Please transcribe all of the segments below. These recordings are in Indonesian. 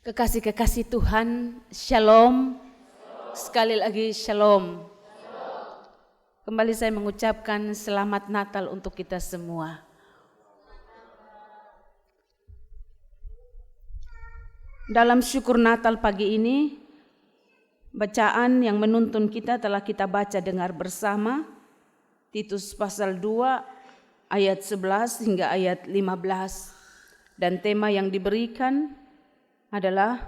Kekasih-kekasih Tuhan, Shalom. Sekali lagi Shalom. Kembali saya mengucapkan selamat Natal untuk kita semua. Dalam syukur Natal pagi ini, bacaan yang menuntun kita telah kita baca dengar bersama, Titus pasal 2 ayat 11 hingga ayat 15. Dan tema yang diberikan adalah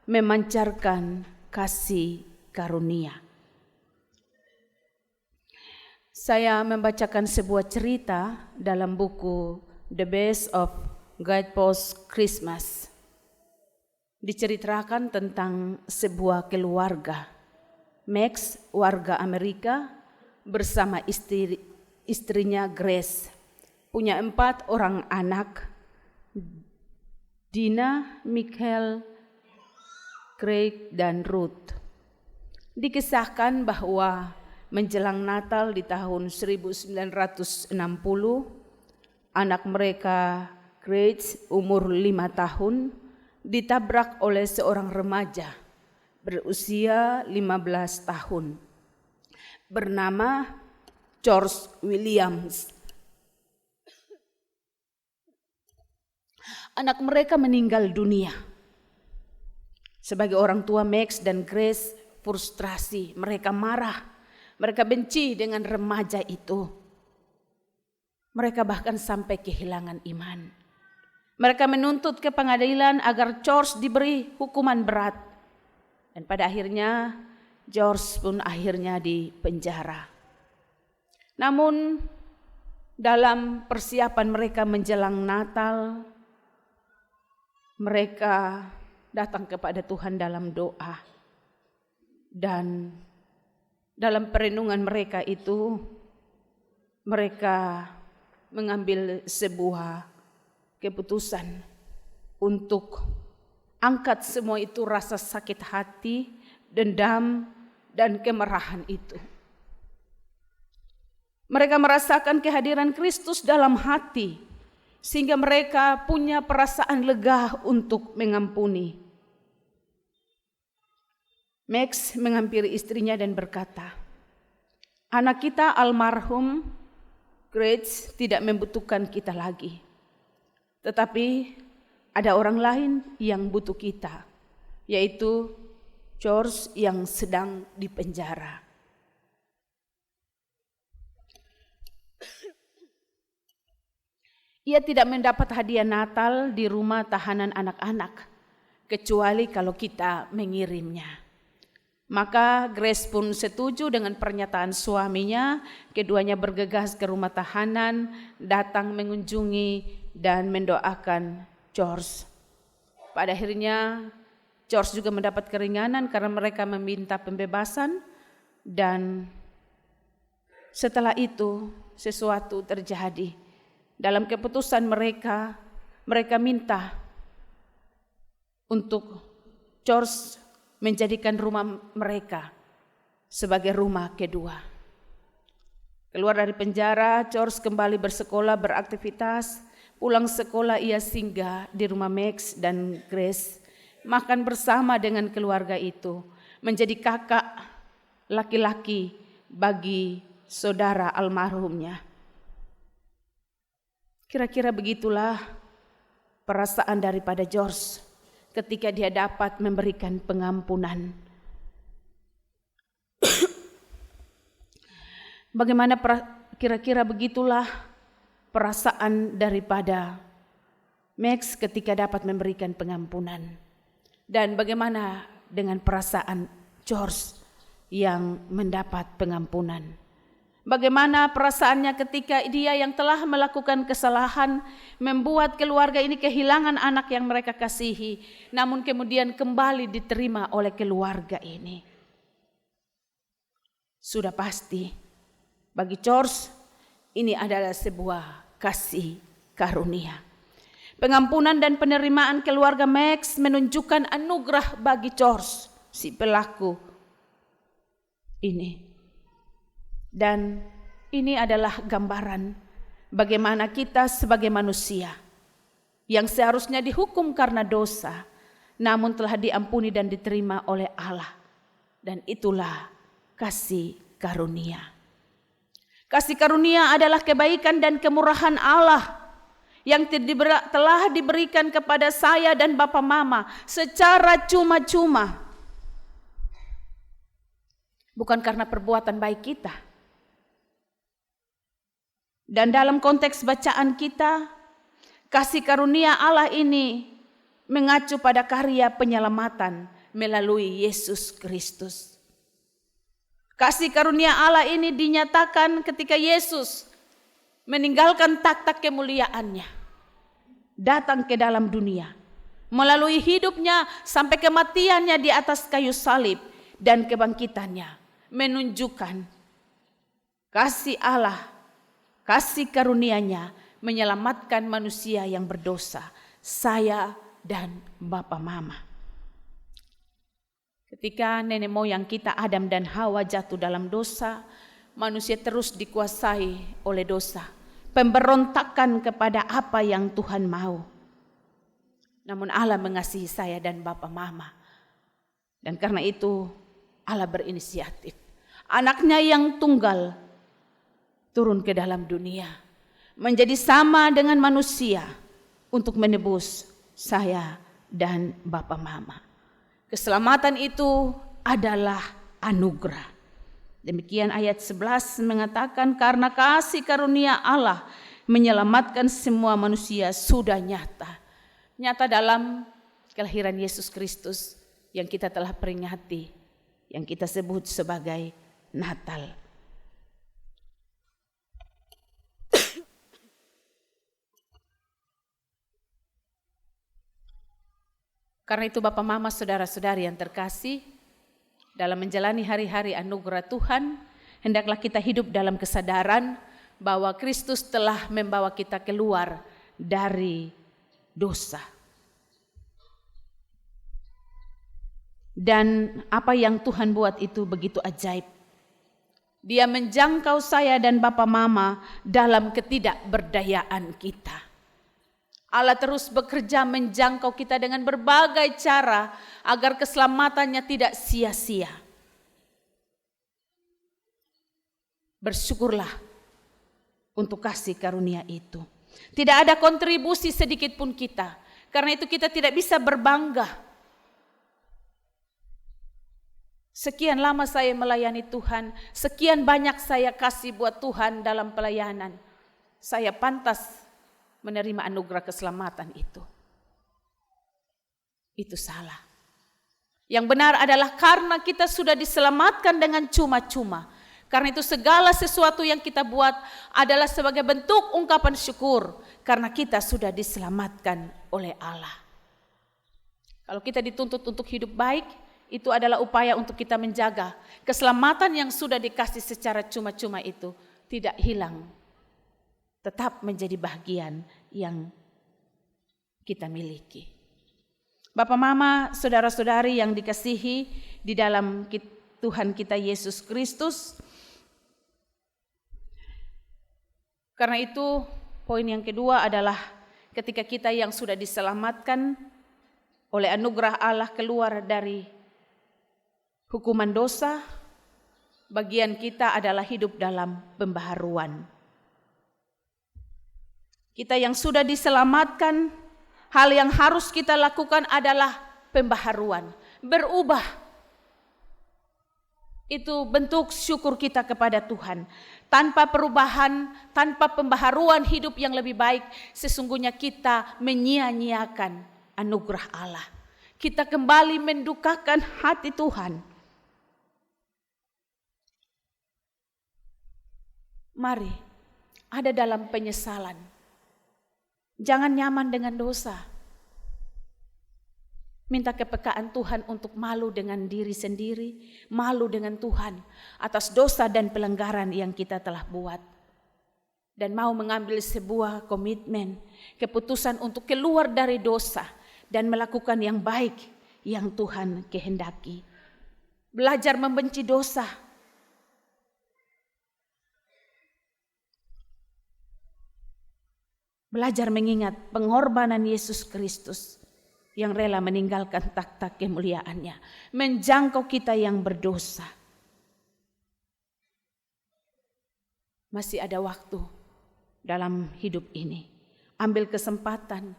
memancarkan kasih karunia. Saya membacakan sebuah cerita dalam buku The Best of Guidepost Christmas. Diceritakan tentang sebuah keluarga, Max, warga Amerika, bersama istrinya Grace. Punya 4 orang anak, Dina, Michael, Craig, dan Ruth. Dikisahkan bahwa menjelang Natal di tahun 1960, anak mereka, Craig, umur 5 tahun, ditabrak oleh seorang remaja berusia 15 tahun bernama George Williams. Anak mereka meninggal dunia. Sebagai orang tua, Max dan Grace frustrasi, mereka marah, mereka benci dengan remaja itu. Mereka bahkan sampai kehilangan iman. Mereka menuntut ke pengadilan agar George diberi hukuman berat. Dan pada akhirnya George pun akhirnya dipenjara. Namun dalam persiapan mereka menjelang Natal, mereka datang kepada Tuhan dalam doa. Dan dalam perenungan mereka itu, mereka mengambil sebuah keputusan untuk angkat semua itu, rasa sakit hati, dendam, dan kemarahan itu. Mereka merasakan kehadiran Kristus dalam hati, sehingga mereka punya perasaan lega untuk mengampuni. Max menghampiri istrinya dan berkata, "Anak kita almarhum Grace tidak membutuhkan kita lagi. Tetapi ada orang lain yang butuh kita, yaitu George yang sedang dipenjara." Ia tidak mendapat hadiah Natal di rumah tahanan anak-anak, kecuali kalau kita mengirimnya. Maka Grace pun setuju dengan pernyataan suaminya. Keduanya bergegas ke rumah tahanan, datang mengunjungi dan mendoakan George. Pada akhirnya George juga mendapat keringanan karena mereka meminta pembebasan. Dan setelah itu sesuatu terjadi. Dalam keputusan mereka minta untuk George menjadikan rumah mereka sebagai rumah kedua. Keluar dari penjara, George kembali bersekolah, beraktivitas. Pulang sekolah ia singgah di rumah Max dan Grace, makan bersama dengan keluarga itu, menjadi kakak laki-laki bagi saudara almarhumnya. Kira-kira begitulah perasaan daripada George ketika dia dapat memberikan pengampunan. Bagaimana kira-kira begitulah perasaan daripada Max ketika dapat memberikan pengampunan. Dan bagaimana dengan perasaan George yang mendapat pengampunan? Bagaimana perasaannya ketika dia yang telah melakukan kesalahan, membuat keluarga ini kehilangan anak yang mereka kasihi, namun kemudian kembali diterima oleh keluarga ini? Sudah pasti bagi George ini adalah sebuah kasih karunia. Pengampunan dan penerimaan keluarga Max menunjukkan anugerah bagi George, si pelaku ini. Dan ini adalah gambaran bagaimana kita sebagai manusia yang seharusnya dihukum karena dosa, namun telah diampuni dan diterima oleh Allah. Dan itulah kasih karunia. Kasih karunia adalah kebaikan dan kemurahan Allah yang telah diberikan kepada saya dan Bapa Mama secara cuma-cuma. Bukan karena perbuatan baik kita. Dan dalam konteks bacaan kita, kasih karunia Allah ini mengacu pada karya penyelamatan melalui Yesus Kristus. Kasih karunia Allah ini dinyatakan ketika Yesus meninggalkan takhta kemuliaannya, datang ke dalam dunia, melalui hidupnya sampai kematiannya di atas kayu salib dan kebangkitannya, menunjukkan kasih Allah, kasih karunia-Nya menyelamatkan manusia yang berdosa, saya dan Bapa Mama. Ketika nenek moyang kita Adam dan Hawa jatuh dalam dosa, manusia terus dikuasai oleh dosa, pemberontakan kepada apa yang Tuhan mau. Namun Allah mengasihi saya dan Bapa Mama. Dan karena itu Allah berinisiatif. Anaknya yang tunggal turun ke dalam dunia, menjadi sama dengan manusia untuk menebus saya dan Bapa Mama. Keselamatan itu adalah anugerah. Demikian ayat 11 mengatakan karena kasih karunia Allah menyelamatkan semua manusia sudah nyata. Nyata dalam kelahiran Yesus Kristus yang kita telah peringati, yang kita sebut sebagai Natal. Karena itu Bapak Mama, saudara-saudari yang terkasih, dalam menjalani hari-hari anugerah Tuhan, hendaklah kita hidup dalam kesadaran bahwa Kristus telah membawa kita keluar dari dosa. Dan apa yang Tuhan buat itu begitu ajaib. Dia menjangkau saya dan Bapak Mama dalam ketidakberdayaan kita. Allah terus bekerja menjangkau kita dengan berbagai cara agar keselamatannya tidak sia-sia. Bersyukurlah untuk kasih karunia itu. Tidak ada kontribusi sedikit pun kita. Karena itu kita tidak bisa berbangga. Sekian lama saya melayani Tuhan, sekian banyak saya kasih buat Tuhan dalam pelayanan. Saya pantas menerima anugerah keselamatan itu. Itu salah. Yang benar adalah karena kita sudah diselamatkan dengan cuma-cuma. Karena itu segala sesuatu yang kita buat adalah sebagai bentuk ungkapan syukur. Karena kita sudah diselamatkan oleh Allah. Kalau kita dituntut untuk hidup baik, itu adalah upaya untuk kita menjaga keselamatan yang sudah dikasih secara cuma-cuma itu tidak hilang. Tetap menjadi bagian yang kita miliki. Bapak Mama, saudara-saudari yang dikasihi di dalam Tuhan kita Yesus Kristus. Karena itu poin yang kedua adalah ketika kita yang sudah diselamatkan oleh anugerah Allah keluar dari hukuman dosa, bagian kita adalah hidup dalam pembaharuan. Kita yang sudah diselamatkan, hal yang harus kita lakukan adalah pembaharuan, berubah. Itu bentuk syukur kita kepada Tuhan. Tanpa perubahan, tanpa pembaharuan hidup yang lebih baik, sesungguhnya kita menyia-nyiakan anugerah Allah. Kita kembali mendukakan hati Tuhan. Mari, ada dalam penyesalan. Jangan nyaman dengan dosa. Minta kepekaan Tuhan untuk malu dengan diri sendiri, malu dengan Tuhan atas dosa dan pelanggaran yang kita telah buat. Dan mau mengambil sebuah komitmen, keputusan untuk keluar dari dosa dan melakukan yang baik yang Tuhan kehendaki. Belajar membenci dosa. Belajar mengingat pengorbanan Yesus Kristus yang rela meninggalkan takhta kemuliaannya, menjangkau kita yang berdosa. Masih ada waktu dalam hidup ini. Ambil kesempatan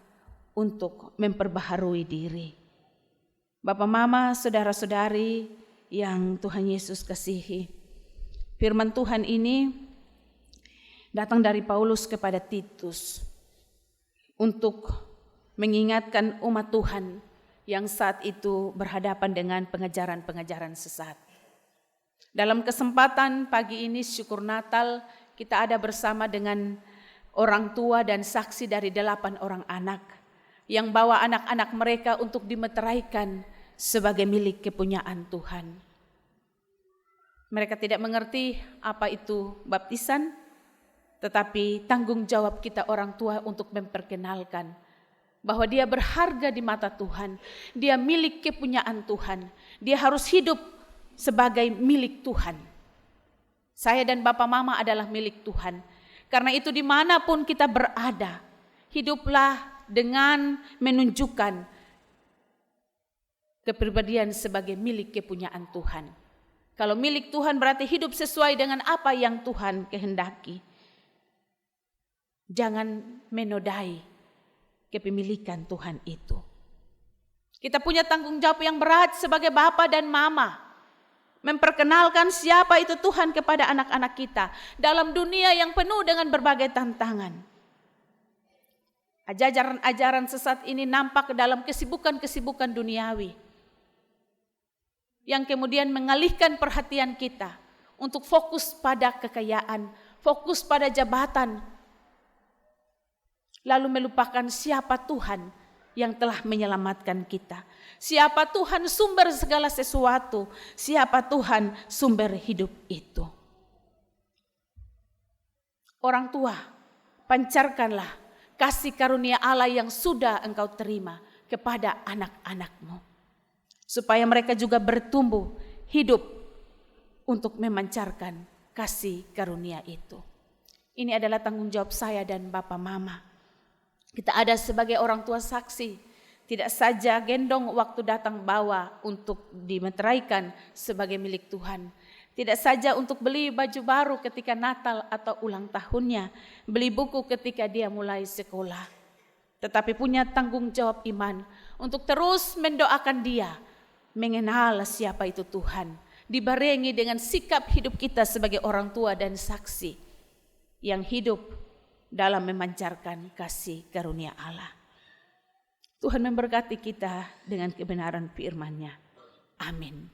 untuk memperbaharui diri. Bapak, Mama, saudara-saudari yang Tuhan Yesus kasihi. Firman Tuhan ini datang dari Paulus kepada Titus untuk mengingatkan umat Tuhan yang saat itu berhadapan dengan pengajaran-pengajaran sesat. Dalam kesempatan pagi ini syukur Natal, kita ada bersama dengan orang tua dan saksi dari 8 orang anak yang bawa anak-anak mereka untuk dimeteraikan sebagai milik kepunyaan Tuhan. Mereka tidak mengerti apa itu baptisan, tetapi tanggung jawab kita orang tua untuk memperkenalkan bahwa dia berharga di mata Tuhan, dia milik kepunyaan Tuhan, dia harus hidup sebagai milik Tuhan. Saya dan Bapak Mama adalah milik Tuhan. Karena itu dimanapun kita berada, hiduplah dengan menunjukkan kepribadian sebagai milik kepunyaan Tuhan. Kalau milik Tuhan berarti hidup sesuai dengan apa yang Tuhan kehendaki. Jangan menodai kepemilikan Tuhan itu. Kita punya tanggung jawab yang berat sebagai Bapa dan Mama. Memperkenalkan siapa itu Tuhan kepada anak-anak kita dalam dunia yang penuh dengan berbagai tantangan. Ajaran-ajaran sesat ini nampak dalam kesibukan-kesibukan duniawi yang kemudian mengalihkan perhatian kita untuk fokus pada kekayaan, fokus pada jabatan, lalu melupakan siapa Tuhan yang telah menyelamatkan kita. Siapa Tuhan sumber segala sesuatu, siapa Tuhan sumber hidup itu. Orang tua, pancarkanlah kasih karunia Allah yang sudah engkau terima kepada anak-anakmu, supaya mereka juga bertumbuh hidup untuk memancarkan kasih karunia itu. Ini adalah tanggung jawab saya dan Bapak Mama. Kita ada sebagai orang tua saksi, tidak saja gendong waktu datang bawa untuk dimeteraikan sebagai milik Tuhan. Tidak saja untuk beli baju baru ketika Natal atau ulang tahunnya, beli buku ketika dia mulai sekolah. Tetapi punya tanggung jawab iman untuk terus mendoakan dia, mengenal siapa itu Tuhan. Dibarengi dengan sikap hidup kita sebagai orang tua dan saksi yang hidup dalam memancarkan kasih karunia Allah. Tuhan memberkati kita dengan kebenaran firman-Nya. Amin.